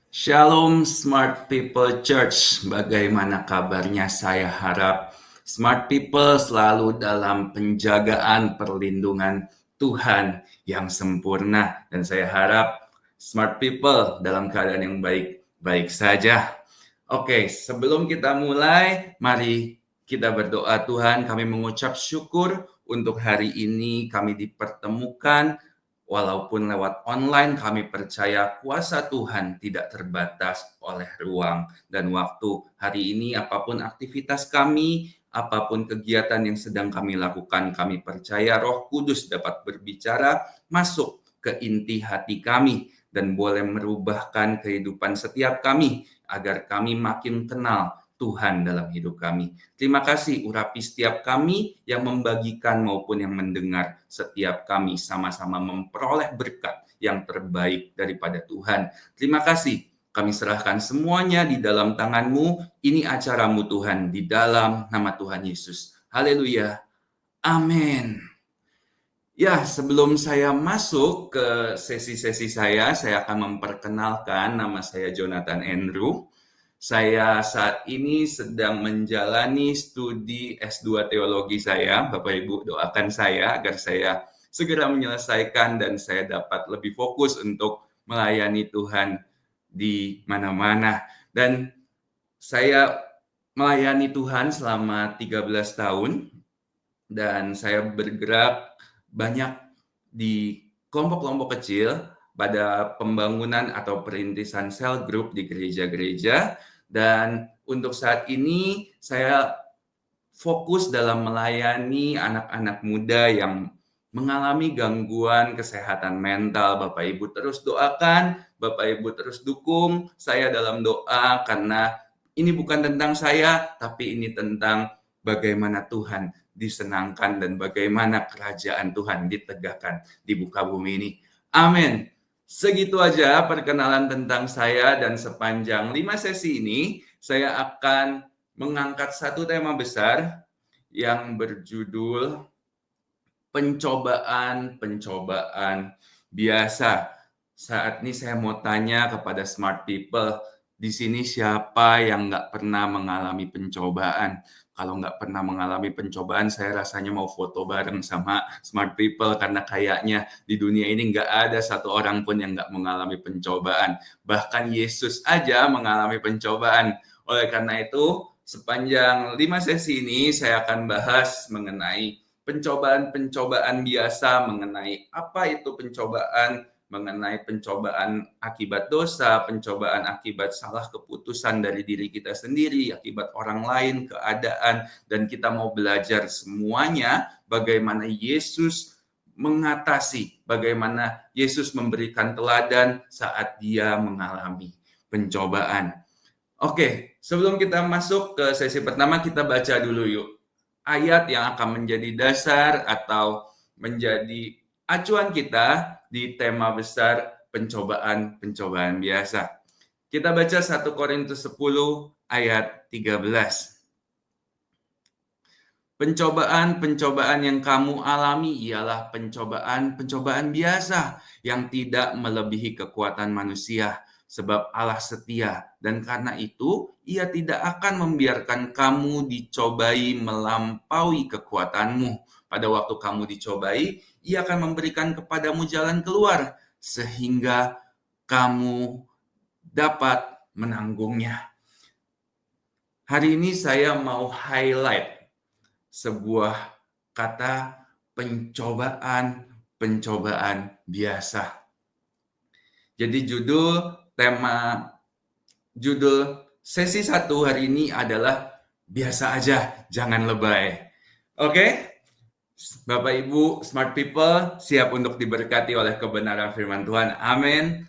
Shalom Smart People Church, bagaimana kabarnya? Saya harap Smart People selalu dalam penjagaan perlindungan Tuhan yang sempurna. Dan saya harap Smart People dalam keadaan yang baik-baik saja. Oke, sebelum kita mulai, mari kita berdoa. Tuhan, kami mengucap syukur untuk hari ini kami dipertemukan. Walaupun lewat online, kami percaya kuasa Tuhan tidak terbatas oleh ruang dan waktu. Hari ini apapun aktivitas kami, apapun kegiatan yang sedang kami lakukan, kami percaya Roh Kudus dapat berbicara masuk ke inti hati kami dan boleh merubahkan kehidupan setiap kami agar kami makin kenal Tuhan dalam hidup kami. Terima kasih urapi setiap kami yang membagikan maupun yang mendengar. Setiap kami sama-sama memperoleh berkat yang terbaik daripada Tuhan. Terima kasih. Kami serahkan semuanya di dalam tangan-Mu. Ini acaramu Tuhan, di dalam nama Tuhan Yesus. Haleluya. Amin. Ya, sebelum saya masuk ke sesi-sesi saya akan memperkenalkan nama saya Jonathan Andrew. Saya saat ini sedang menjalani studi S2 teologi saya. Bapak Ibu doakan saya agar saya segera menyelesaikan dan saya dapat lebih fokus untuk melayani Tuhan di mana-mana. Dan saya melayani Tuhan selama 13 tahun dan saya bergerak banyak di kelompok-kelompok kecil pada pembangunan atau perintisan sel group di gereja-gereja. Dan untuk saat ini saya fokus dalam melayani anak-anak muda yang mengalami gangguan kesehatan mental. Bapak Ibu terus doakan, Bapak Ibu terus dukung saya dalam doa karena ini bukan tentang saya, tapi ini tentang bagaimana Tuhan disenangkan dan bagaimana kerajaan Tuhan ditegakkan di muka bumi ini. Amin. Segitu aja perkenalan tentang saya dan sepanjang 5 sesi ini saya akan mengangkat satu tema besar yang berjudul pencobaan biasa. Saat ini saya mau tanya kepada smart people, di sini siapa yang nggak pernah mengalami pencobaan? Kalau nggak pernah mengalami pencobaan, saya rasanya mau foto bareng sama smart people karena kayaknya di dunia ini nggak ada satu orang pun yang nggak mengalami pencobaan. Bahkan Yesus aja mengalami pencobaan. Oleh karena itu, sepanjang 5 sesi ini saya akan bahas mengenai pencobaan-pencobaan biasa, mengenai apa itu pencobaan, mengenai pencobaan akibat dosa, pencobaan akibat salah keputusan dari diri kita sendiri, akibat orang lain, keadaan, dan kita mau belajar semuanya bagaimana Yesus mengatasi, bagaimana Yesus memberikan teladan saat dia mengalami pencobaan. Oke, sebelum kita masuk ke sesi pertama, kita baca dulu yuk ayat yang akan menjadi dasar atau menjadi acuan kita di tema besar pencobaan-pencobaan biasa. Kita baca 1 Korintus 10 ayat 13. Pencobaan-pencobaan yang kamu alami ialah pencobaan-pencobaan biasa yang tidak melebihi kekuatan manusia. Sebab Allah setia, dan karena itu ia tidak akan membiarkan kamu dicobai melampaui kekuatanmu. Pada waktu kamu dicobai, ia akan memberikan kepadamu jalan keluar, sehingga kamu dapat menanggungnya. Hari ini saya mau highlight sebuah kata pencobaan biasa. Jadi judul sesi 1 hari ini adalah biasa aja, jangan lebay. Oke? Bapak Ibu, smart people, siap untuk diberkati oleh kebenaran firman Tuhan. Amin.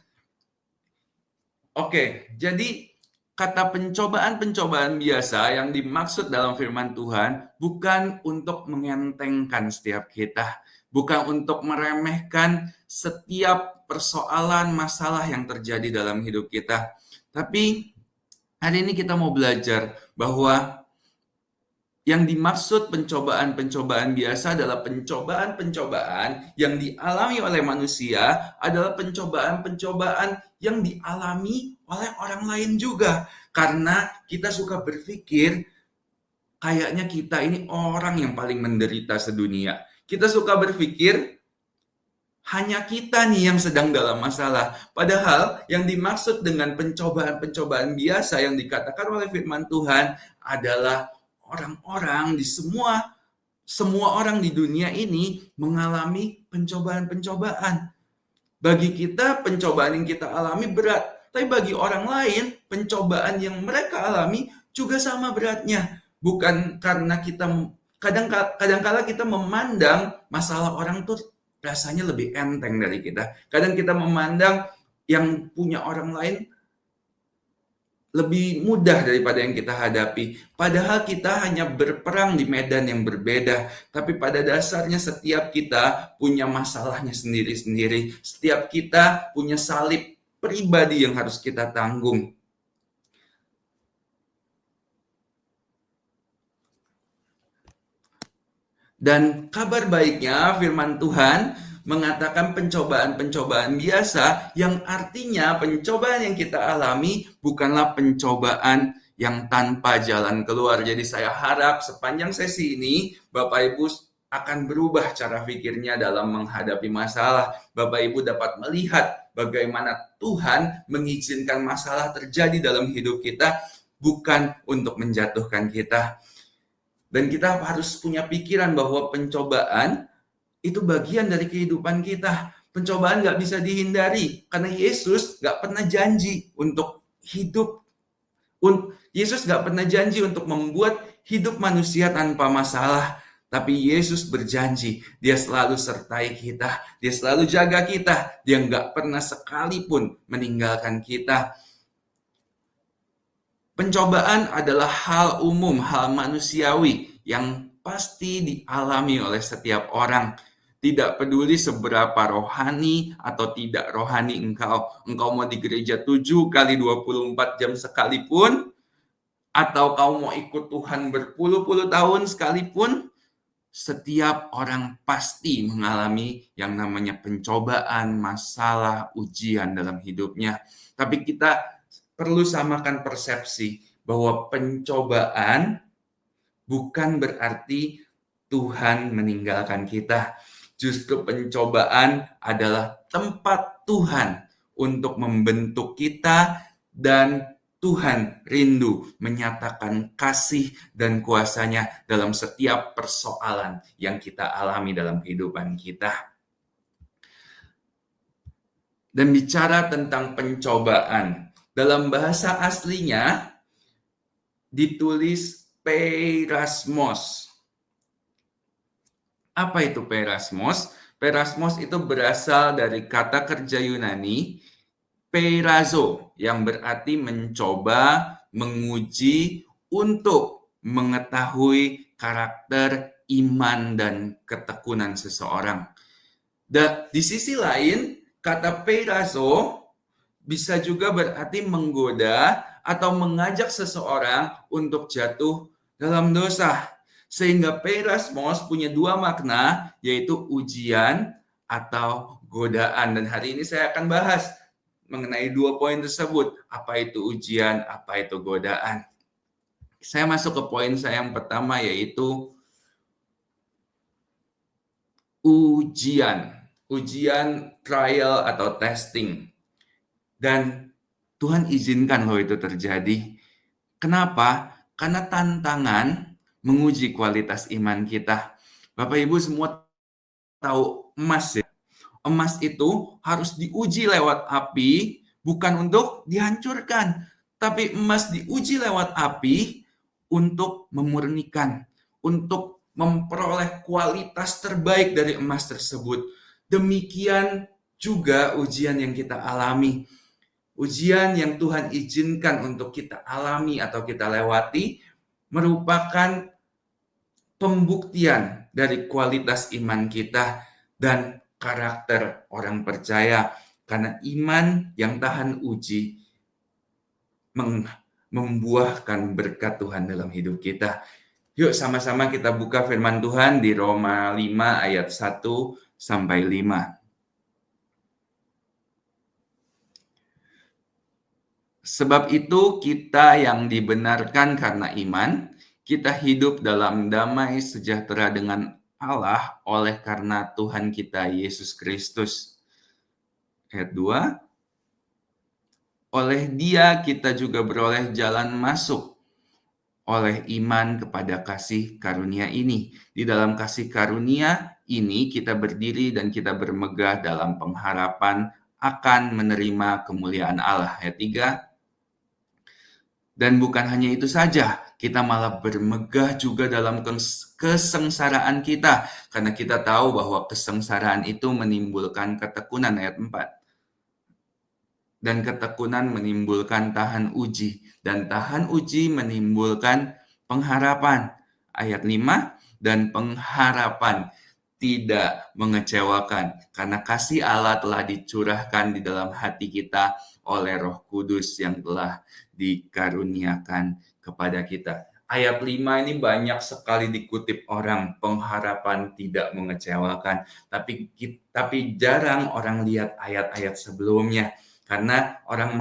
Oke, jadi kata pencobaan biasa yang dimaksud dalam firman Tuhan bukan untuk mengentengkan setiap kita, bukan untuk meremehkan setiap persoalan, masalah yang terjadi dalam hidup kita. Tapi hari ini kita mau belajar bahwa Yang dimaksud pencobaan-pencobaan biasa adalah pencobaan-pencobaan yang dialami oleh manusia adalah pencobaan-pencobaan yang dialami oleh orang lain juga. Karena kita suka berpikir kayaknya kita ini orang yang paling menderita sedunia. Kita suka berpikir hanya kita nih yang sedang dalam masalah. Padahal yang dimaksud dengan pencobaan-pencobaan biasa yang dikatakan oleh firman Tuhan adalah orang-orang di semua orang di dunia ini mengalami pencobaan-pencobaan. Bagi kita pencobaan yang kita alami berat, tapi bagi orang lain pencobaan yang mereka alami juga sama beratnya. Bukan karena kita kadang-kala kita memandang masalah orang tuh rasanya lebih enteng dari kita. Kadang kita memandang yang punya orang lain lebih mudah daripada yang kita hadapi. Padahal kita hanya berperang di medan yang berbeda. Tapi pada dasarnya setiap kita punya masalahnya sendiri-sendiri. Setiap kita punya salib pribadi yang harus kita tanggung. Dan kabar baiknya firman Tuhan mengatakan pencobaan-pencobaan biasa yang artinya pencobaan yang kita alami bukanlah pencobaan yang tanpa jalan keluar. Jadi saya harap sepanjang sesi ini Bapak Ibu akan berubah cara pikirnya dalam menghadapi masalah. Bapak Ibu dapat melihat bagaimana Tuhan mengizinkan masalah terjadi dalam hidup kita bukan untuk menjatuhkan kita. Dan kita harus punya pikiran bahwa pencobaan itu bagian dari kehidupan kita. Pencobaan nggak bisa dihindari. Karena Yesus nggak pernah janji untuk hidup. Yesus nggak pernah janji untuk membuat hidup manusia tanpa masalah. Tapi Yesus berjanji, dia selalu sertai kita. Dia selalu jaga kita. Dia nggak pernah sekalipun meninggalkan kita. Pencobaan adalah hal umum, hal manusiawi yang pasti dialami oleh setiap orang. Tidak peduli seberapa rohani atau tidak rohani engkau. Engkau mau di gereja 7 kali 24 jam sekalipun, atau kau mau ikut Tuhan berpuluh-puluh tahun sekalipun, setiap orang pasti mengalami yang namanya pencobaan, masalah, ujian dalam hidupnya. Tapi kita perlu samakan persepsi bahwa pencobaan bukan berarti Tuhan meninggalkan kita. Justru pencobaan adalah tempat Tuhan untuk membentuk kita dan Tuhan rindu menyatakan kasih dan kuasa-Nya dalam setiap persoalan yang kita alami dalam kehidupan kita. Dan bicara tentang pencobaan, dalam bahasa aslinya ditulis peirasmos. Apa itu peirasmos? Peirasmos itu berasal dari kata kerja Yunani peirazo yang berarti mencoba, menguji untuk mengetahui karakter, iman, dan ketekunan seseorang. Dan di sisi lain, kata peirazo bisa juga berarti menggoda atau mengajak seseorang untuk jatuh dalam dosa. Sehingga peirasmos punya dua makna, yaitu ujian atau godaan. Dan hari ini saya akan bahas mengenai dua poin tersebut. Apa itu ujian, apa itu godaan. Saya masuk ke poin saya yang pertama, yaitu ujian. Ujian, trial, atau testing. Dan Tuhan izinkan loh itu terjadi. Kenapa? Karena tantangan menguji kualitas iman kita. Bapak Ibu semua tahu emas ya. Emas itu harus diuji lewat api, bukan untuk dihancurkan. Tapi emas diuji lewat api untuk memurnikan, untuk memperoleh kualitas terbaik dari emas tersebut. Demikian juga ujian yang kita alami. Ujian yang Tuhan izinkan untuk kita alami atau kita lewati merupakan pembuktian dari kualitas iman kita dan karakter orang percaya. Karena iman yang tahan uji membuahkan berkat Tuhan dalam hidup kita. Yuk sama-sama kita buka firman Tuhan di Roma 5 ayat 1 sampai 5. Sebab itu kita yang dibenarkan karena iman, kita hidup dalam damai sejahtera dengan Allah oleh karena Tuhan kita Yesus Kristus. Ayat 2, oleh Dia kita juga beroleh jalan masuk oleh iman kepada kasih karunia ini. Di dalam kasih karunia ini kita berdiri dan kita bermegah dalam pengharapan akan menerima kemuliaan Allah. Ayat 3, dan bukan hanya itu saja, kita malah bermegah juga dalam kesengsaraan kita. Karena kita tahu bahwa kesengsaraan itu menimbulkan ketekunan. Ayat 4. Dan ketekunan menimbulkan tahan uji. Dan tahan uji menimbulkan pengharapan. Ayat 5. Dan pengharapan tidak mengecewakan. Karena kasih Allah telah dicurahkan di dalam hati kita oleh Roh Kudus yang telah dikaruniakan kepada kita. Ayat 5 ini banyak sekali dikutip orang, pengharapan tidak mengecewakan. Tapi jarang orang lihat ayat-ayat sebelumnya. Karena orang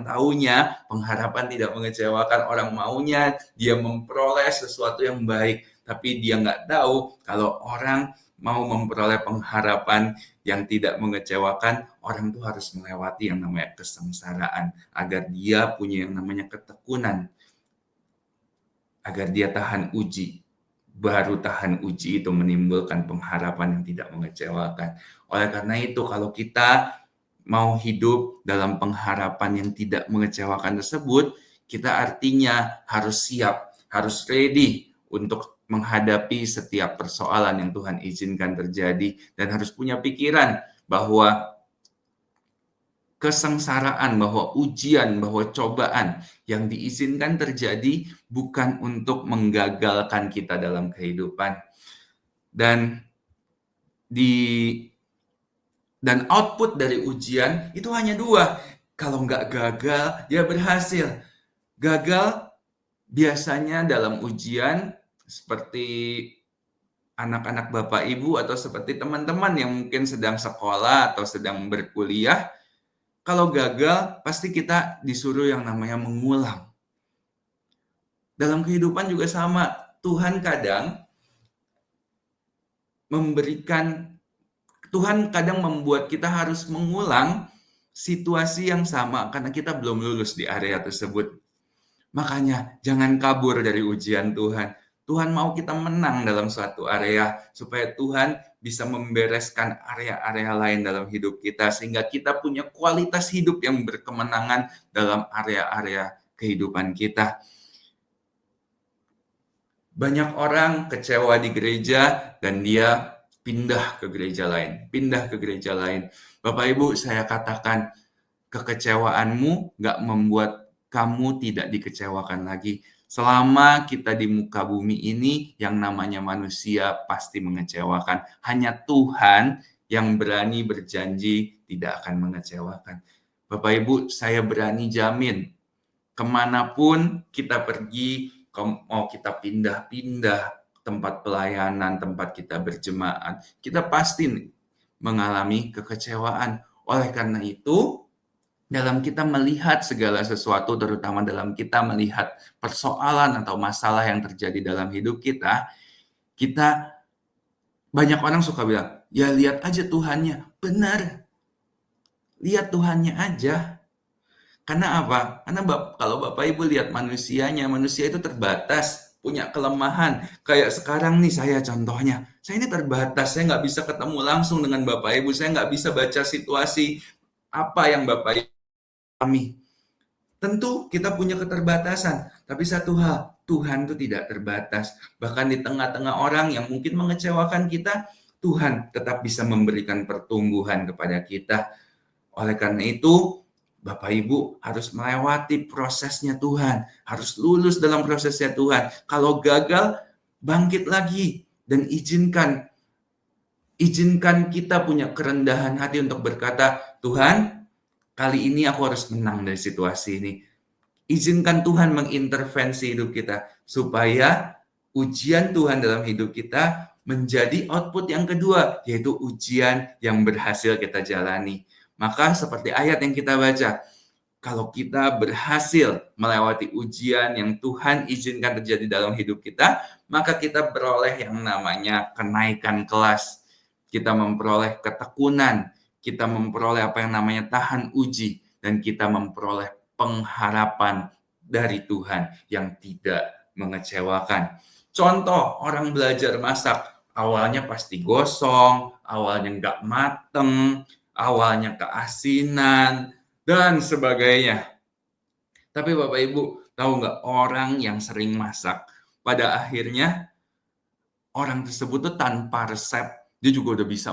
taunya pengharapan tidak mengecewakan. Orang maunya dia memperoleh sesuatu yang baik. Tapi dia nggak tahu kalau orang mau memperoleh pengharapan yang tidak mengecewakan, orang tuh harus melewati yang namanya kesengsaraan. Agar dia punya yang namanya ketekunan. Agar dia tahan uji. Baru tahan uji itu menimbulkan pengharapan yang tidak mengecewakan. Oleh karena itu, kalau kita mau hidup dalam pengharapan yang tidak mengecewakan tersebut, kita artinya harus siap, harus ready untuk menghadapi setiap persoalan yang Tuhan izinkan terjadi, dan harus punya pikiran bahwa kesengsaraan, bahwa ujian, bahwa cobaan yang diizinkan terjadi bukan untuk menggagalkan kita dalam kehidupan. Dan output dari ujian itu hanya 2. Kalau nggak gagal, dia berhasil. Gagal biasanya dalam ujian seperti anak-anak Bapak Ibu atau seperti teman-teman yang mungkin sedang sekolah atau sedang berkuliah. Kalau gagal, pasti kita disuruh yang namanya mengulang. Dalam kehidupan juga sama. Tuhan kadang membuat kita harus mengulang situasi yang sama karena kita belum lulus di area tersebut. Makanya jangan kabur dari ujian Tuhan. Tuhan mau kita menang dalam suatu area supaya Tuhan bisa membereskan area-area lain dalam hidup kita sehingga kita punya kualitas hidup yang berkemenangan dalam area-area kehidupan kita. Banyak orang kecewa di gereja dan dia pindah ke gereja lain. Bapak Ibu, saya katakan kekecewaanmu nggak membuat kamu tidak dikecewakan lagi. Selama kita di muka bumi ini, yang namanya manusia pasti mengecewakan. Hanya Tuhan yang berani berjanji tidak akan mengecewakan. Bapak Ibu, saya berani jamin, kemanapun kita pergi, mau kita pindah-pindah tempat pelayanan, tempat kita berjemaat, kita pasti mengalami kekecewaan. Oleh karena itu, dalam kita melihat segala sesuatu, terutama dalam kita melihat persoalan atau masalah yang terjadi dalam hidup kita banyak orang suka bilang, ya lihat aja Tuhannya. Benar, lihat Tuhannya aja. Karena apa? Karena kalau Bapak Ibu lihat manusianya, manusia itu terbatas, punya kelemahan. Kayak sekarang nih saya contohnya, saya ini terbatas, saya nggak bisa ketemu langsung dengan Bapak Ibu, saya nggak bisa baca situasi apa yang Bapak Ibu alami. Tentu kita punya keterbatasan, tapi satu hal, Tuhan itu tidak terbatas. Bahkan di tengah-tengah orang yang mungkin mengecewakan kita, Tuhan tetap bisa memberikan pertumbuhan kepada kita. Oleh karena itu, Bapak Ibu harus melewati prosesnya Tuhan, harus lulus dalam prosesnya Tuhan. Kalau gagal, bangkit lagi dan izinkan kita punya kerendahan hati untuk berkata, Tuhan, kali ini aku harus menang dari situasi ini. Izinkan Tuhan mengintervensi hidup kita supaya ujian Tuhan dalam hidup kita menjadi output yang kedua, yaitu ujian yang berhasil kita jalani. Maka seperti ayat yang kita baca, kalau kita berhasil melewati ujian yang Tuhan izinkan terjadi dalam hidup kita, maka kita beroleh yang namanya kenaikan kelas. Kita memperoleh ketekunan, kita memperoleh apa yang namanya tahan uji, dan kita memperoleh pengharapan dari Tuhan yang tidak mengecewakan. Contoh, orang belajar masak, awalnya pasti gosong, awalnya nggak mateng, awalnya keasinan, dan sebagainya. Tapi Bapak Ibu, tahu nggak, orang yang sering masak, pada akhirnya orang tersebut tuh tanpa resep, dia juga udah bisa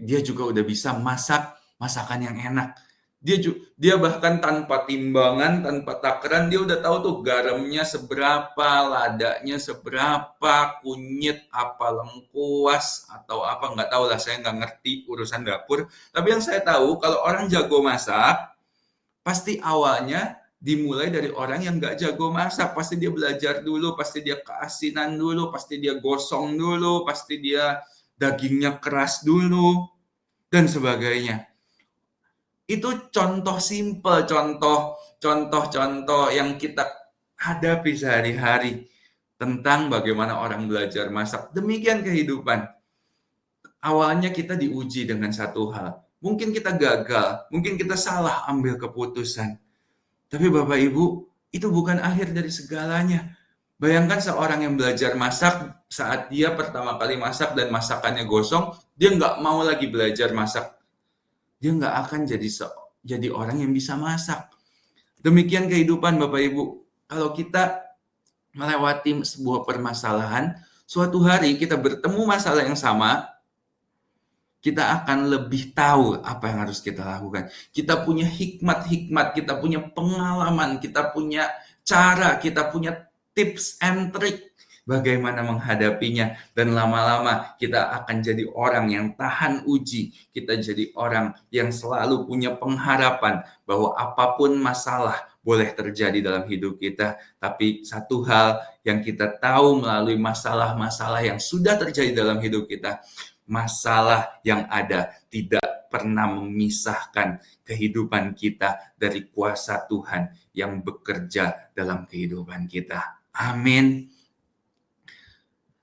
dia juga udah bisa masak masakan yang enak. Dia bahkan tanpa timbangan, tanpa takaran, dia udah tahu tuh garamnya seberapa, ladanya seberapa, kunyit apa lengkuas atau apa, nggak tahu lah, saya nggak ngerti urusan dapur. Tapi yang saya tahu, kalau orang jago masak, pasti awalnya dimulai dari orang yang nggak jago masak. Pasti dia belajar dulu, pasti dia keasinan dulu, pasti dia gosong dulu, pasti dia dagingnya keras dulu, dan sebagainya. Itu contoh simple, contoh yang kita hadapi sehari-hari tentang bagaimana orang belajar masak. Demikian kehidupan. Awalnya kita diuji dengan satu hal. Mungkin kita gagal, mungkin kita salah ambil keputusan. Tapi Bapak Ibu, itu bukan akhir dari segalanya. Bayangkan seorang yang belajar masak, saat dia pertama kali masak dan masakannya gosong, dia nggak mau lagi belajar masak. Dia nggak akan jadi orang yang bisa masak. Demikian kehidupan Bapak Ibu. Kalau kita melewati sebuah permasalahan, suatu hari kita bertemu masalah yang sama, kita akan lebih tahu apa yang harus kita lakukan. Kita punya hikmat-hikmat, kita punya pengalaman, kita punya cara, kita punya tips and trick bagaimana menghadapinya. Dan lama-lama kita akan jadi orang yang tahan uji. Kita jadi orang yang selalu punya pengharapan bahwa apapun masalah boleh terjadi dalam hidup kita. Tapi satu hal yang kita tahu melalui masalah-masalah yang sudah terjadi dalam hidup kita, masalah yang ada tidak pernah memisahkan kehidupan kita dari kuasa Tuhan yang bekerja dalam kehidupan kita. Amin.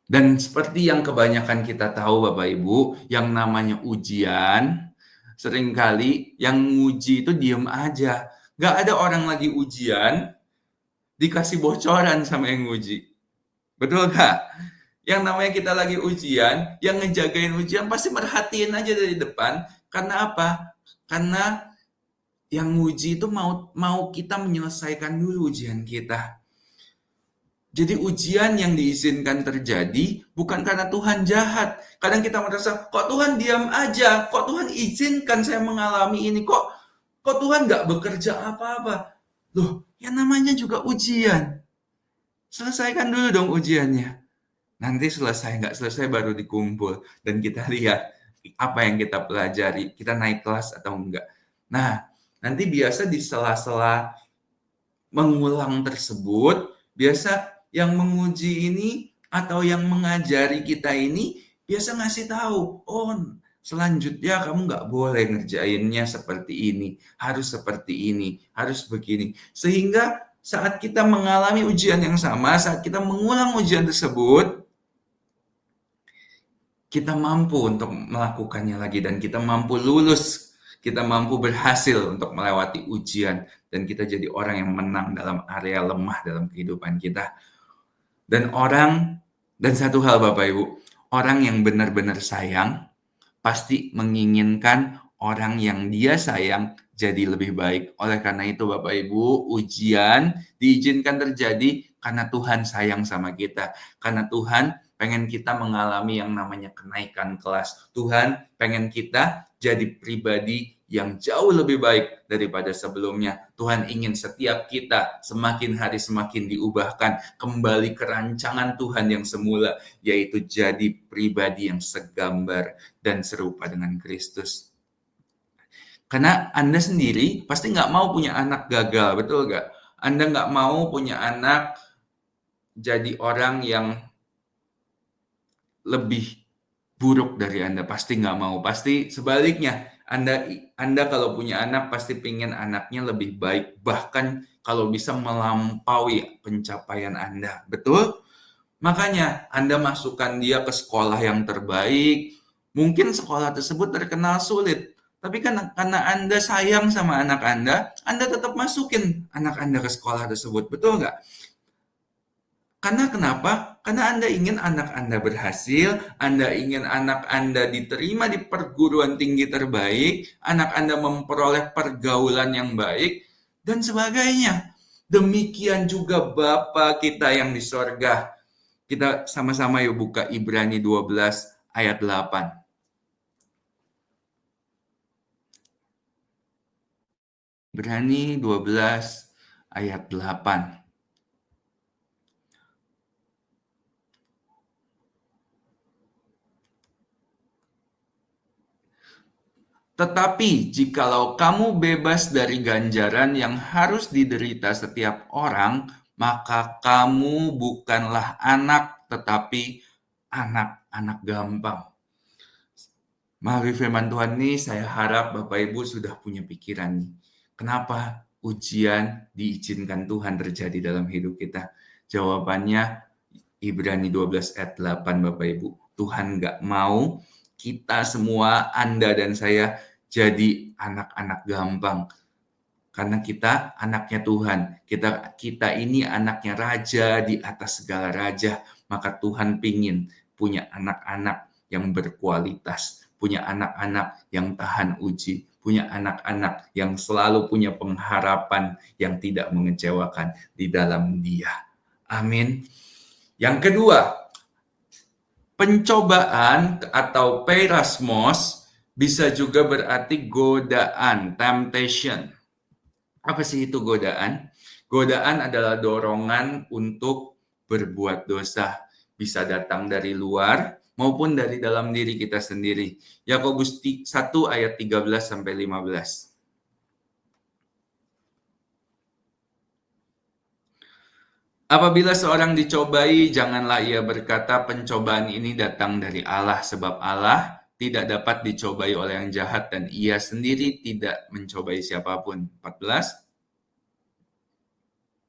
Dan seperti yang kebanyakan kita tahu Bapak Ibu, yang namanya ujian, seringkali yang nguji itu diem aja. Gak ada orang lagi ujian, dikasih bocoran sama yang nguji. Betul gak? Yang namanya kita lagi ujian, yang ngejagain ujian pasti merhatiin aja dari depan. Karena apa? Karena yang nguji itu mau kita menyelesaikan dulu ujian kita. Jadi ujian yang diizinkan terjadi bukan karena Tuhan jahat. Kadang kita merasa, kok Tuhan diam aja? Kok Tuhan izinkan saya mengalami ini? Kok Tuhan nggak bekerja apa-apa? Loh, yang namanya juga ujian. Selesaikan dulu dong ujiannya. Nanti selesai, nggak selesai baru dikumpul. Dan kita lihat apa yang kita pelajari. Kita naik kelas atau enggak. Nah, nanti biasa di sela-sela mengulang tersebut, biasa yang menguji ini atau yang mengajari kita ini, biasa ngasih tahu, oh selanjutnya kamu nggak boleh ngerjainnya seperti ini. Harus seperti ini, harus begini. Sehingga saat kita mengalami ujian yang sama, saat kita mengulang ujian tersebut, kita mampu untuk melakukannya lagi dan kita mampu lulus, kita mampu berhasil untuk melewati ujian dan kita jadi orang yang menang dalam area lemah dalam kehidupan kita. Dan satu hal Bapak Ibu, orang yang benar-benar sayang pasti menginginkan orang yang dia sayang jadi lebih baik. Oleh karena itu Bapak Ibu, ujian diizinkan terjadi karena Tuhan sayang sama kita. Karena Tuhan pengen kita mengalami yang namanya kenaikan kelas. Tuhan pengen kita jadi pribadi yang jauh lebih baik daripada sebelumnya. Tuhan ingin setiap kita semakin hari semakin diubahkan kembali ke rancangan Tuhan yang semula, yaitu jadi pribadi yang segambar dan serupa dengan Kristus. Karena Anda sendiri pasti nggak mau punya anak gagal, betul nggak? Anda nggak mau punya anak jadi orang yang lebih buruk dari Anda, pasti nggak mau. Pasti sebaliknya, Anda kalau punya anak pasti pengen anaknya lebih baik, bahkan kalau bisa melampaui pencapaian Anda. Betul? Makanya Anda masukkan dia ke sekolah yang terbaik. Mungkin sekolah tersebut terkenal sulit, tapi karena Anda sayang sama anak Anda tetap masukin anak Anda ke sekolah tersebut. Betul nggak? Karena kenapa? Karena Anda ingin anak Anda berhasil, Anda ingin anak Anda diterima di perguruan tinggi terbaik, anak Anda memperoleh pergaulan yang baik, dan sebagainya. Demikian juga Bapa kita yang di sorga. Kita sama-sama yuk buka Ibrani 12 ayat 8. Ibrani 12 ayat 8. Tetapi jikalau kamu bebas dari ganjaran yang harus diderita setiap orang, maka kamu bukanlah anak, tetapi anak-anak gampang. Melalui firman Tuhan ini, saya harap Bapak Ibu sudah punya pikiran nih. Kenapa ujian diizinkan Tuhan terjadi dalam hidup kita? Jawabannya Ibrani 12 ayat 8 Bapak Ibu. Tuhan nggak mau kita semua, Anda dan saya, jadi anak-anak gampang. Karena kita anaknya Tuhan. Kita ini anaknya Raja di atas segala raja. Maka Tuhan pingin punya anak-anak yang berkualitas. Punya anak-anak yang tahan uji. Punya anak-anak yang selalu punya pengharapan yang tidak mengecewakan di dalam Dia. Amin. Yang kedua, pencobaan atau peirasmos bisa juga berarti godaan, temptation. Apa sih itu godaan? Godaan adalah dorongan untuk berbuat dosa. Bisa datang dari luar maupun dari dalam diri kita sendiri. Yakobus 1 ayat 13 sampai 15. Apabila seorang dicobai, janganlah ia berkata pencobaan ini datang dari Allah, sebab Allah tidak dapat dicobai oleh yang jahat dan ia sendiri tidak mencobai siapapun. 14.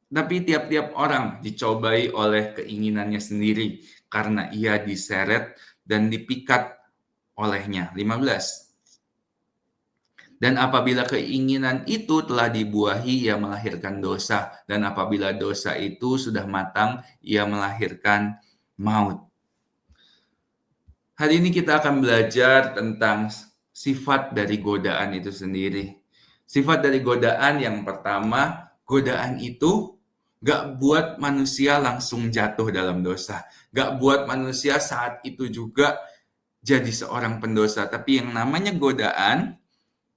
Tapi tiap-tiap orang dicobai oleh keinginannya sendiri karena ia diseret dan dipikat olehnya. 15. Dan apabila keinginan itu telah dibuahi, ia melahirkan dosa. Dan apabila dosa itu sudah matang, ia melahirkan maut. Hari ini kita akan belajar tentang sifat dari godaan itu sendiri. Sifat dari godaan yang pertama, godaan itu gak buat manusia langsung jatuh dalam dosa. Gak buat manusia saat itu juga jadi seorang pendosa. Tapi yang namanya godaan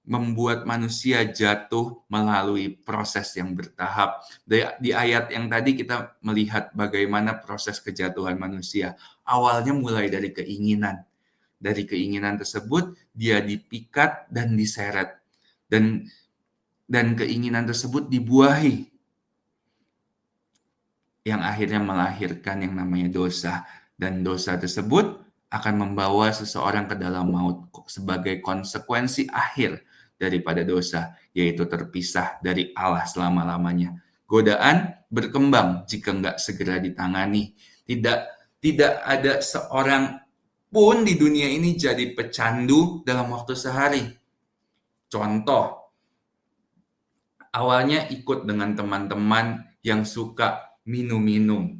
membuat manusia jatuh melalui proses yang bertahap. Di ayat yang tadi kita melihat bagaimana proses kejatuhan manusia. Awalnya mulai dari keinginan. Dari keinginan tersebut dia dipikat dan diseret. Dan keinginan tersebut dibuahi. Yang akhirnya melahirkan yang namanya dosa. Dan dosa tersebut akan membawa seseorang ke dalam maut sebagai konsekuensi akhir daripada dosa, yaitu terpisah dari Allah selama-lamanya. Godaan berkembang jika nggak segera ditangani. Tidak ada seorang pun di dunia ini jadi pecandu dalam waktu sehari. Contoh, awalnya ikut dengan teman-teman yang suka minum-minum.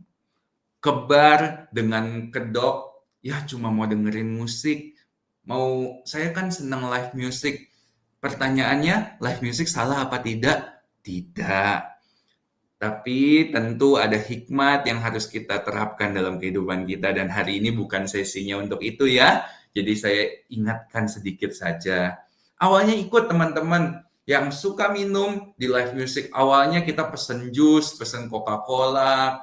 Kebar dengan kedok, ya cuma mau dengerin musik. Saya kan senang live music. Pertanyaannya, live music salah apa tidak? Tidak. Tapi tentu ada hikmat yang harus kita terapkan dalam kehidupan kita. Dan hari ini bukan sesinya untuk itu ya. Jadi saya ingatkan sedikit saja. Awalnya ikut teman-teman yang suka minum di live music. Awalnya kita pesen jus, pesen Coca-Cola,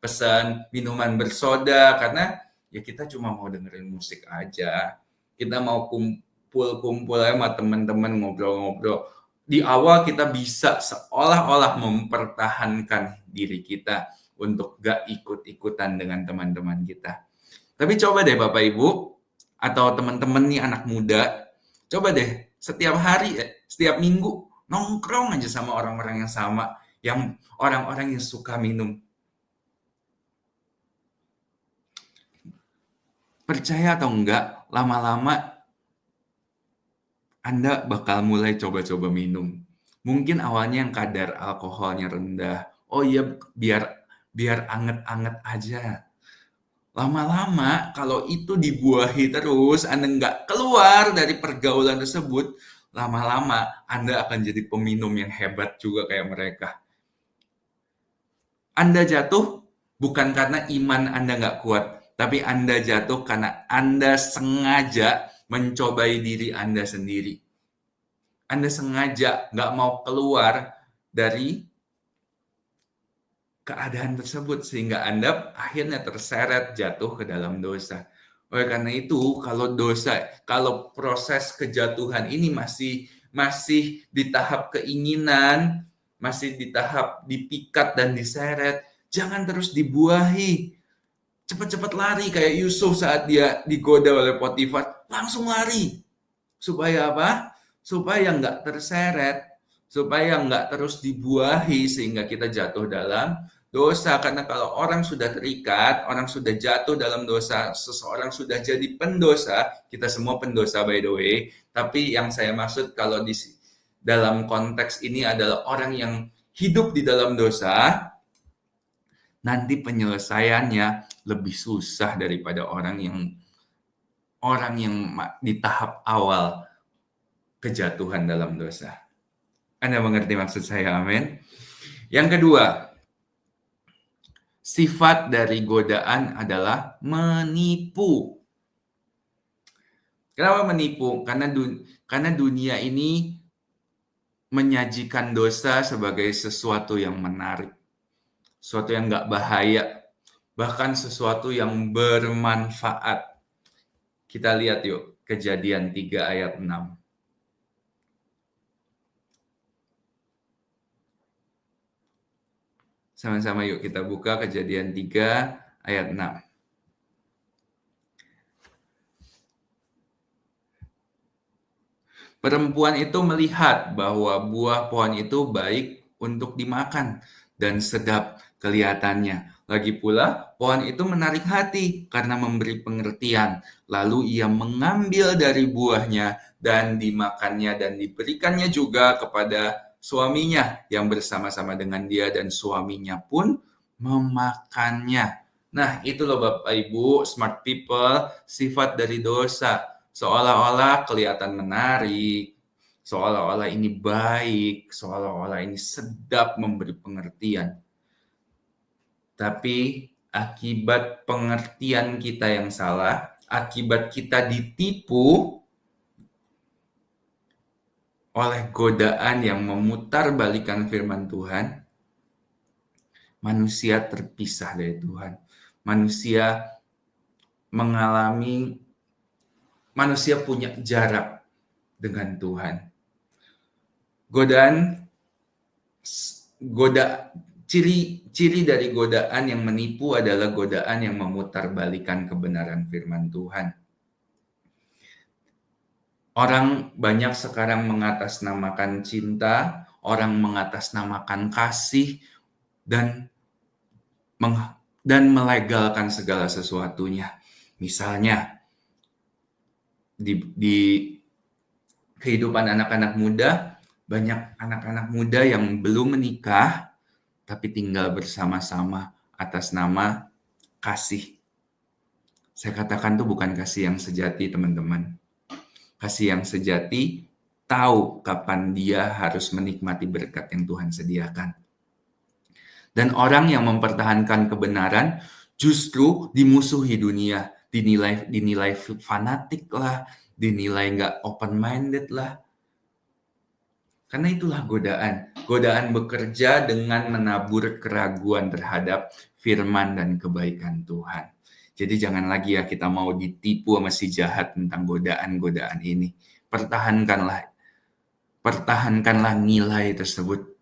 pesen minuman bersoda. Karena ya kita cuma mau dengerin musik aja. Kita mau kumpul sama teman-teman ngobrol-ngobrol. Di awal kita bisa seolah-olah mempertahankan diri kita. untuk gak ikut-ikutan dengan teman-teman kita. Tapi coba deh Bapak Ibu, atau teman-teman nih anak muda, coba deh setiap hari, setiap minggu, nongkrong aja sama orang-orang yang sama, yang orang-orang yang suka minum. Percaya atau enggak, lama-lama Anda bakal mulai coba-coba minum. Mungkin awalnya yang kadar alkoholnya rendah. Oh iya, biar anget-anget aja. Lama-lama kalau itu dibuahi terus, Anda nggak keluar dari pergaulan tersebut, lama-lama Anda akan jadi peminum yang hebat juga kayak mereka. Anda jatuh bukan karena iman Anda nggak kuat, tapi Anda jatuh karena Anda sengaja mencobai diri Anda sendiri. Anda sengaja nggak mau keluar dari keadaan tersebut, sehingga Anda akhirnya terseret jatuh ke dalam dosa. Oleh karena itu, kalau proses kejatuhan ini masih di tahap keinginan, masih di tahap dipikat dan diseret, jangan terus dibuahi. Cepat-cepat lari kayak Yusuf saat dia digoda oleh Potifar, langsung lari. Supaya apa? Supaya nggak terseret, supaya nggak terus dibuahi sehingga kita jatuh dalam dosa. Karena kalau orang sudah terikat, orang sudah jatuh dalam dosa, seseorang sudah jadi pendosa, kita semua pendosa by the way, tapi yang saya maksud kalau dalam konteks ini adalah orang yang hidup di dalam dosa, nanti penyelesaiannya lebih susah daripada orang yang di tahap awal kejatuhan dalam dosa. Anda mengerti maksud saya, amin? Yang kedua, sifat dari godaan adalah menipu. Kenapa menipu? Karena dunia ini menyajikan dosa sebagai sesuatu yang menarik, sesuatu yang nggak bahaya, bahkan sesuatu yang bermanfaat. Kita lihat yuk, Kejadian 3 ayat 6. Sama-sama yuk kita buka Kejadian 3 ayat 6. Perempuan itu melihat bahwa buah pohon itu baik untuk dimakan dan sedap kelihatannya. Lagi pula, pohon itu menarik hati karena memberi pengertian. Lalu ia mengambil dari buahnya dan dimakannya dan diberikannya juga kepada suaminya yang bersama-sama dengan dia, dan suaminya pun memakannya. Nah, itu loh Bapak Ibu, smart people, sifat dari dosa. Seolah-olah kelihatan menarik, seolah-olah ini baik, seolah-olah ini sedap memberi pengertian. Tapi akibat pengertian kita yang salah, akibat kita ditipu oleh godaan yang memutarbalikkan firman Tuhan, manusia terpisah dari Tuhan. Manusia punya jarak dengan Tuhan. Ciri dari godaan yang menipu adalah godaan yang memutarbalikkan kebenaran firman Tuhan. Orang banyak sekarang mengatasnamakan cinta, orang mengatasnamakan kasih, dan melegalkan segala sesuatunya. Misalnya, di kehidupan anak-anak muda, banyak anak-anak muda yang belum menikah, tapi tinggal bersama-sama atas nama kasih. Saya katakan itu bukan kasih yang sejati, teman-teman. Kasih yang sejati tahu kapan dia harus menikmati berkat yang Tuhan sediakan. Dan orang yang mempertahankan kebenaran justru dimusuhi dunia, dinilai fanatik lah, dinilai nggak open-minded lah. Karena itulah godaan. Godaan bekerja dengan menabur keraguan terhadap firman dan kebaikan Tuhan. Jadi jangan lagi ya kita mau ditipu sama si jahat tentang godaan-godaan ini. Pertahankanlah nilai tersebut.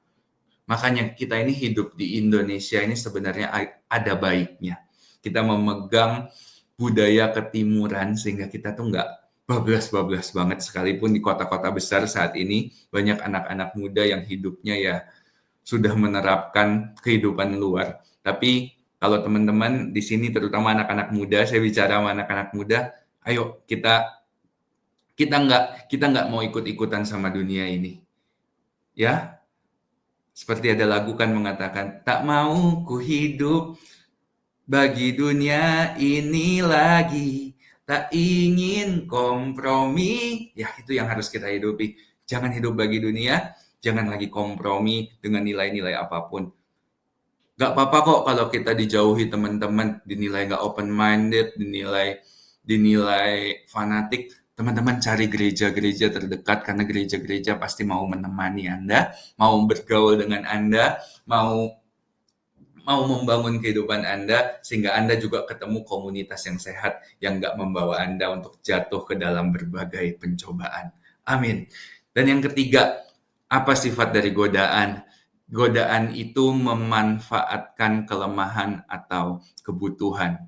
Makanya kita ini hidup di Indonesia ini sebenarnya ada baiknya. Kita memegang budaya ketimuran sehingga kita tuh nggak bablas-bablas banget, sekalipun di kota-kota besar saat ini banyak anak-anak muda yang hidupnya ya sudah menerapkan kehidupan luar. Tapi kalau teman-teman di sini, terutama anak-anak muda, saya bicara sama anak-anak muda, ayo kita nggak mau ikut-ikutan sama dunia ini, ya. Seperti ada lagu kan mengatakan, tak mau ku hidup bagi dunia ini lagi, tak ingin kompromi. Ya, itu yang harus kita hidupi. Jangan hidup bagi dunia, jangan lagi kompromi dengan nilai-nilai apapun. Gak apa-apa kok kalau kita dijauhi teman-teman, dinilai gak open-minded, dinilai fanatik. Teman-teman cari gereja-gereja terdekat, karena gereja-gereja pasti mau menemani Anda, mau bergaul dengan Anda, mau membangun kehidupan Anda, sehingga Anda juga ketemu komunitas yang sehat, yang gak membawa Anda untuk jatuh ke dalam berbagai pencobaan. Amin. Dan yang ketiga, apa sifat dari godaan? Godaan itu memanfaatkan kelemahan atau kebutuhan.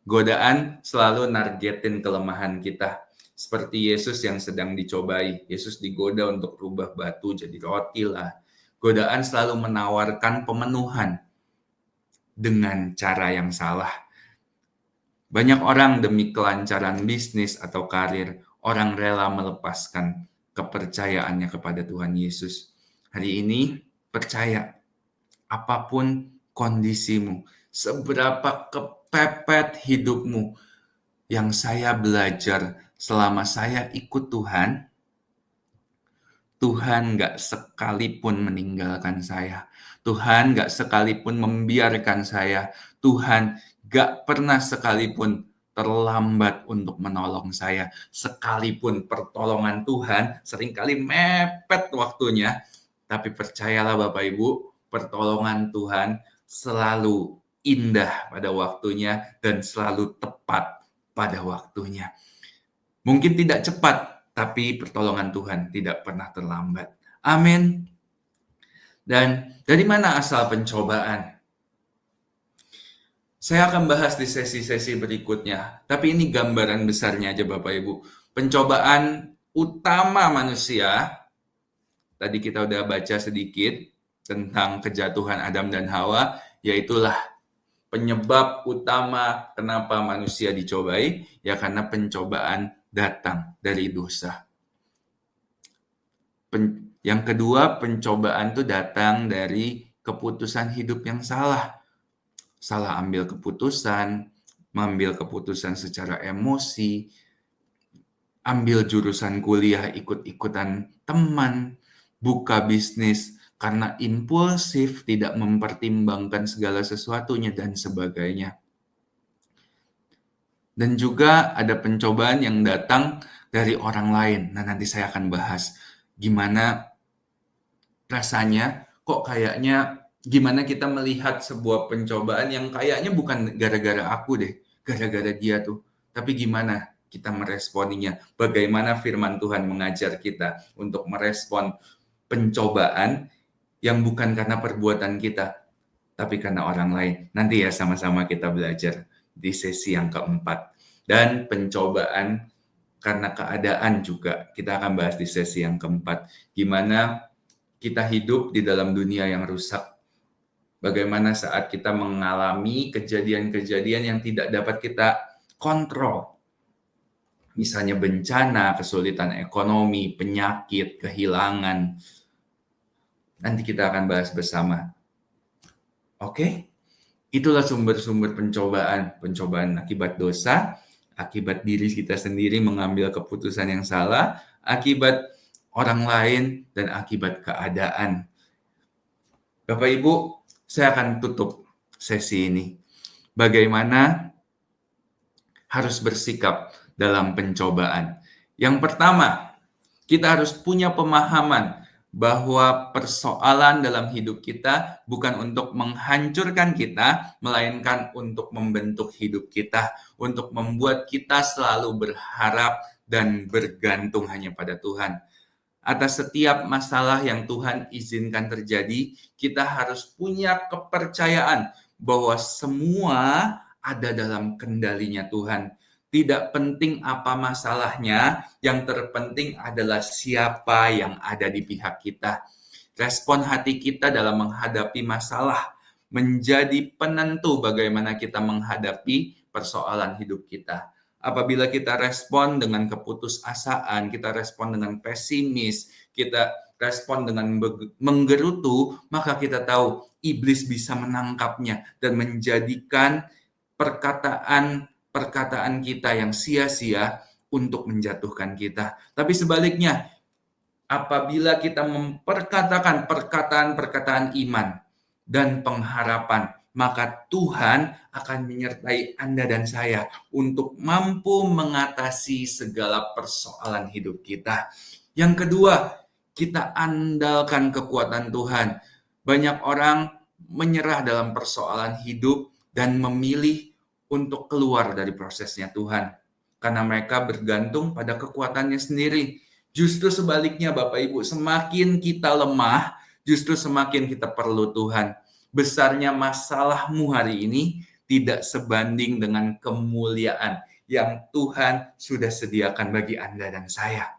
Godaan selalu nargetin kelemahan kita. Seperti Yesus yang sedang dicobai. Yesus digoda untuk rubah batu jadi roti lah. Godaan selalu menawarkan pemenuhan dengan cara yang salah. Banyak orang demi kelancaran bisnis atau karir, orang rela melepaskan kepercayaannya kepada Tuhan Yesus. Hari ini, percaya, apapun kondisimu, seberapa kepepet hidupmu, yang saya belajar selama saya ikut Tuhan, Tuhan gak sekalipun meninggalkan saya. Tuhan gak sekalipun membiarkan saya. Tuhan gak pernah sekalipun terlambat untuk menolong saya. Sekalipun pertolongan Tuhan seringkali mepet waktunya. Tapi percayalah Bapak Ibu, pertolongan Tuhan selalu indah pada waktunya dan selalu tepat pada waktunya. Mungkin tidak cepat, tapi pertolongan Tuhan tidak pernah terlambat. Amin. Dan dari mana asal pencobaan? Saya akan bahas di sesi-sesi berikutnya, tapi ini gambaran besarnya aja Bapak Ibu. Pencobaan utama manusia, tadi kita udah baca sedikit tentang kejatuhan Adam dan Hawa, yaitulah penyebab utama kenapa manusia dicobai, ya karena pencobaan datang dari dosa. Yang kedua, pencobaan itu datang dari keputusan hidup yang salah. Salah ambil keputusan, mengambil keputusan secara emosi, ambil jurusan kuliah ikut-ikutan teman, buka bisnis karena impulsif, tidak mempertimbangkan segala sesuatunya, dan sebagainya. Dan juga ada pencobaan yang datang dari orang lain. Nah, nanti saya akan bahas gimana rasanya, kok kayaknya gimana kita melihat sebuah pencobaan yang kayaknya bukan gara-gara aku deh, gara-gara dia tuh. Tapi gimana kita meresponinya? Bagaimana firman Tuhan mengajar kita untuk merespon pencobaan yang bukan karena perbuatan kita, tapi karena orang lain. Nanti ya sama-sama kita belajar di sesi yang keempat. Dan pencobaan karena keadaan juga kita akan bahas di sesi yang keempat. Gimana kita hidup di dalam dunia yang rusak. Bagaimana saat kita mengalami kejadian-kejadian yang tidak dapat kita kontrol. Misalnya bencana, kesulitan ekonomi, penyakit, kehilangan. Nanti kita akan bahas bersama. Oke? Itulah sumber-sumber pencobaan. Pencobaan akibat dosa, akibat diri kita sendiri mengambil keputusan yang salah, akibat orang lain, dan akibat keadaan. Bapak Ibu, saya akan tutup sesi ini. Bagaimana harus bersikap dalam pencobaan. Yang pertama, kita harus punya pemahaman bahwa persoalan dalam hidup kita bukan untuk menghancurkan kita, melainkan untuk membentuk hidup kita, untuk membuat kita selalu berharap dan bergantung hanya pada Tuhan. atas setiap masalah yang Tuhan izinkan terjadi, kita harus punya kepercayaan bahwa semua ada dalam kendalinya Tuhan. Tidak penting apa masalahnya, yang terpenting adalah siapa yang ada di pihak kita. Respon hati kita dalam menghadapi masalah menjadi penentu bagaimana kita menghadapi persoalan hidup kita. Apabila kita respon dengan keputusasaan, kita respon dengan pesimis, kita respon dengan menggerutu, maka kita tahu iblis bisa menangkapnya dan menjadikan perkataan kita yang sia-sia untuk menjatuhkan kita. Tapi sebaliknya, apabila kita memperkatakan perkataan-perkataan iman dan pengharapan, maka Tuhan akan menyertai Anda dan saya untuk mampu mengatasi segala persoalan hidup kita. Yang kedua, kita andalkan kekuatan Tuhan. Banyak orang menyerah dalam persoalan hidup dan memilih untuk keluar dari prosesnya Tuhan, karena mereka bergantung pada kekuatannya sendiri. Justru sebaliknya Bapak Ibu, semakin kita lemah, justru semakin kita perlu Tuhan. Besarnya masalahmu hari ini tidak sebanding dengan kemuliaan yang Tuhan sudah sediakan bagi Anda dan saya.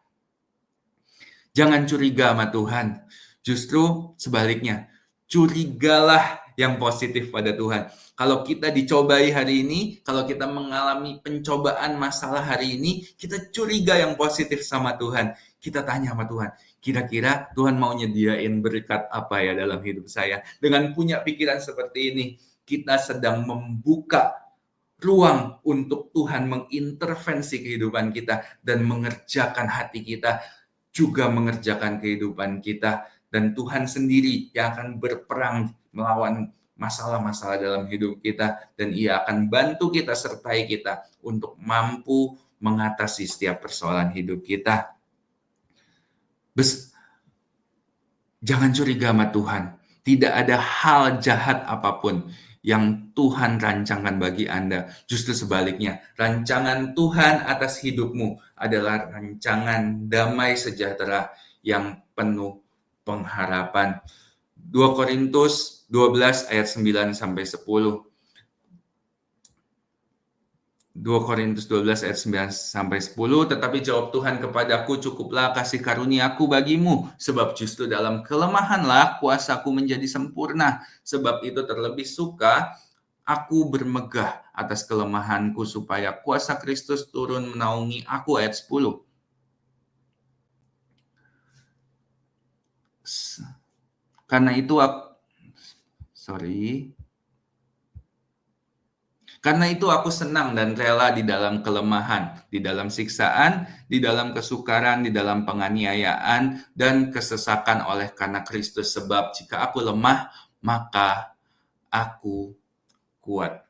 Jangan curiga sama Tuhan. Justru sebaliknya, curigalah yang positif pada Tuhan. Kalau kita dicobai hari ini, kalau kita mengalami pencobaan masalah hari ini, kita curiga yang positif sama Tuhan. Kita tanya sama Tuhan, kira-kira Tuhan mau nyediain berkat apa ya dalam hidup saya? Dengan punya pikiran seperti ini, kita sedang membuka ruang untuk Tuhan mengintervensi kehidupan kita dan mengerjakan hati kita, juga mengerjakan kehidupan kita. Dan Tuhan sendiri yang akan berperang melawan masalah-masalah dalam hidup kita, dan Ia akan bantu kita, sertai kita untuk mampu mengatasi setiap persoalan hidup kita. Jangan curiga sama Tuhan. Tidak ada hal jahat apapun yang Tuhan rancangkan bagi Anda. Justru sebaliknya, rancangan Tuhan atas hidupmu adalah rancangan damai sejahtera yang penuh pengharapan. 2 Korintus 12 ayat 9 sampai 10. 2 Korintus 12 ayat 9 sampai 10, tetapi jawab Tuhan kepadaku, cukuplah kasih karuniaku bagimu, sebab justru dalam kelemahanlah kuasaku menjadi sempurna. Sebab itu terlebih suka aku bermegah atas kelemahanku, supaya kuasa Kristus turun menaungi aku. Ayat 10. Karena itu aku senang dan rela di dalam kelemahan, di dalam siksaan, di dalam kesukaran, di dalam penganiayaan, dan kesesakan oleh karena Kristus. Sebab jika aku lemah, maka aku kuat.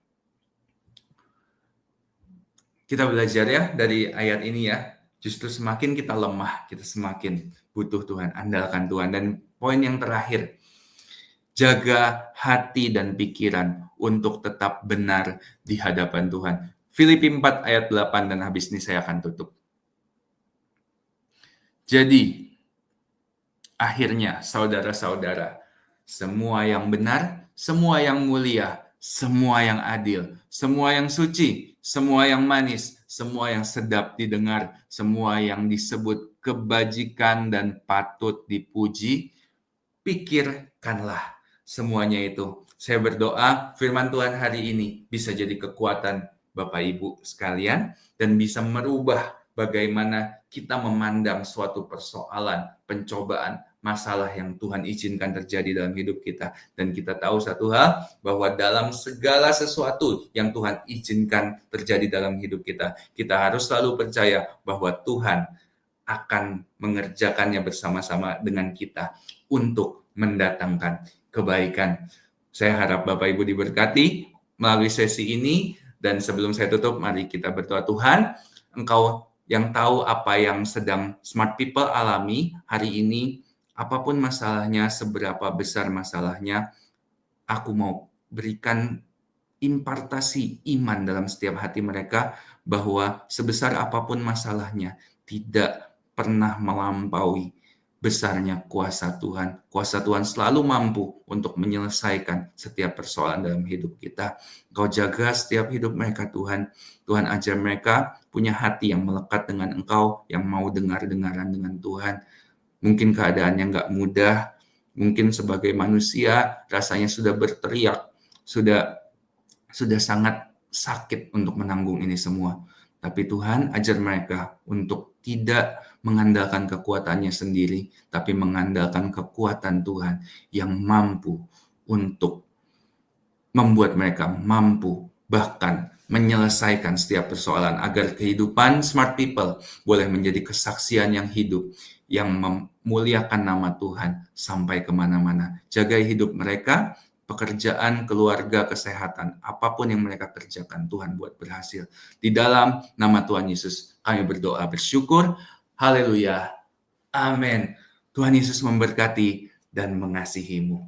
Kita belajar ya dari ayat ini ya. Justru semakin kita lemah, kita semakin butuh Tuhan, andalkan Tuhan. Dan poin yang terakhir, jaga hati dan pikiran untuk tetap benar di hadapan Tuhan. Filipi 4 ayat 8, dan habis ini saya akan tutup. Jadi, akhirnya saudara-saudara, semua yang benar, semua yang mulia, semua yang adil, semua yang suci, semua yang manis, semua yang sedap didengar, semua yang disebut kebajikan dan patut dipuji, pikirkanlah semuanya itu. Saya berdoa firman Tuhan hari ini bisa jadi kekuatan Bapak Ibu sekalian dan bisa merubah bagaimana kita memandang suatu persoalan, pencobaan, masalah yang Tuhan izinkan terjadi dalam hidup kita. Dan kita tahu satu hal, bahwa dalam segala sesuatu yang Tuhan izinkan terjadi dalam hidup kita, kita harus selalu percaya bahwa Tuhan akan mengerjakannya bersama-sama dengan kita untuk mendatangkan kebaikan. Saya harap Bapak Ibu diberkati melalui sesi ini, dan sebelum saya tutup, mari kita berdoa. Tuhan, Engkau yang tahu apa yang sedang Smart People alami hari ini, apapun masalahnya, seberapa besar masalahnya, aku mau berikan impartasi iman dalam setiap hati mereka, bahwa sebesar apapun masalahnya, tidak pernah melampaui besarnya kuasa Tuhan. Kuasa Tuhan selalu mampu untuk menyelesaikan setiap persoalan dalam hidup kita. Engkau jaga setiap hidup mereka Tuhan. Tuhan ajar mereka punya hati yang melekat dengan Engkau, yang mau dengar-dengaran dengan Tuhan. Mungkin keadaannya nggak mudah, mungkin sebagai manusia rasanya sudah berteriak, sudah sangat sakit untuk menanggung ini semua. Tapi Tuhan ajar mereka untuk tidak mengandalkan kekuatannya sendiri, tapi mengandalkan kekuatan Tuhan yang mampu untuk membuat mereka mampu bahkan menyelesaikan setiap persoalan agar kehidupan smart people boleh menjadi kesaksian yang hidup, yang memuliakan nama Tuhan sampai kemana-mana. Jaga hidup mereka, pekerjaan, keluarga, kesehatan, apapun yang mereka kerjakan, Tuhan buat berhasil. Di dalam nama Tuhan Yesus, kami berdoa bersyukur. Haleluya. Amin. Tuhan Yesus memberkati dan mengasihimu.